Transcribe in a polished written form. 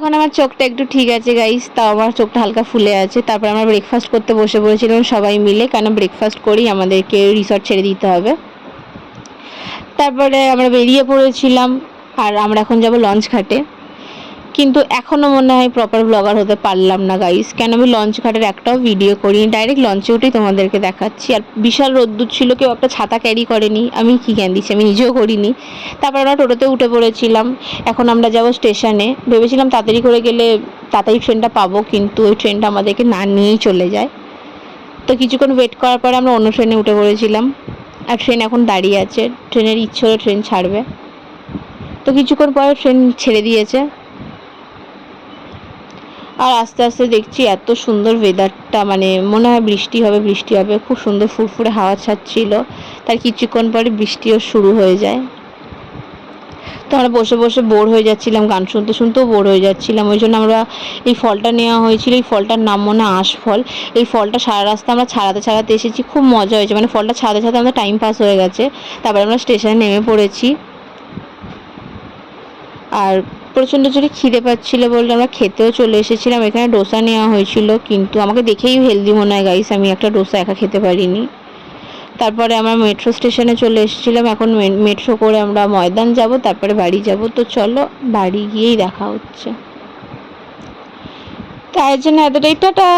এখন আমার চোখটা একটু ঠিক আছে গাইস, তাও আমার চোখটা হালকা ফুলে আছে। তারপর আমরা ব্রেকফাস্ট করতে বসে পড়েছিলাম সবাই মিলে, কেন ব্রেকফাস্ট করেই আমাদেরকে রিসর্ট ছেড়ে দিতে হবে। তারপরে আমরা বেরিয়ে পড়েছিলাম, আর আমরা এখন যাব লঞ্চ ঘাটে। কিন্তু এখনও মনে হয় প্রপার ব্লগার হতে পারলাম না গাইস, কেন আমি লঞ্চ ঘাটের একটাও ভিডিও করিনি, ডাইরেক্ট লঞ্চে উঠেই তোমাদেরকে দেখাচ্ছি। আর বিশাল রোদ্দুর ছিল, কেউ একটা ছাতা ক্যারি করেনি, আমি কি জ্ঞান দিচ্ছি, আমি নিজেও করিনি। তারপর আমরা টোটোতে উঠে পড়েছিলাম। এখন আমরা যাব স্টেশনে। ভেবেছিলাম তাড়াতাড়ি করে গেলে তাড়াতাড়ি ট্রেনটা পাবো, কিন্তু ওই ট্রেনটা আমাদেরকে না নিয়েই চলে যায়। তো কিছুক্ষণ ওয়েট করার পরে আমরা অন্য ট্রেনে উঠে পড়েছিলাম, আর ট্রেন এখন দাঁড়িয়ে আছে। ট্রেনের ইচ্ছে হলো ট্রেন ছাড়বে, তো কিছুক্ষণ পরে ট্রেন ছেড়ে দিয়েছে। আর আস্তে আস্তে দেখছি এত সুন্দর ওয়েদারটা, মানে মনে হয় বৃষ্টি হবে বৃষ্টি হবে, খুব সুন্দর ফুরফুরে হাওয়া ছাড়ছিল। তার কিছুক্ষণ পরে বৃষ্টিও শুরু হয়ে যায়। তো আমরা বসে বসে বোর হয়ে যাচ্ছিলাম, গান শুনতে শুনতেও বোর হয়ে যাচ্ছিলাম। ওই জন্য আমরা এই ফলটা নেওয়া হয়েছিল। এই ফলটার নাম মনে হয় আঁশফল। এই ফলটা সারা রাস্তা আমরা ছাড়াতে ছাড়াতে এসেছি, খুব মজা হয়েছে, মানে ফলটা ছাড়াতে ছাড়াতে আমাদের টাইম পাস হয়ে গেছে। তারপরে আমরা স্টেশনে নেমে পড়েছি। আর প্রচণ্ড জোরে খিদে পাচ্ছিলো বলে আমরা খেতেও চলে এসেছিলাম। এখানে ডোসা নেওয়া হয়েছিল, কিন্তু আমাকে দেখেই হেলদি মনে হয় গাইস, আমি একটা ডোসা একা খেতে পারিনি। তারপরে আমরা মেট্রো স্টেশনে চলে এসেছিলাম। এখন মেট্রো করে আমরা ময়দান যাব, তারপরে বাড়ি যাব। তো চলো বাড়ি গিয়েই দেখা হচ্ছে। তাই জন্য এতটাই, টাটা।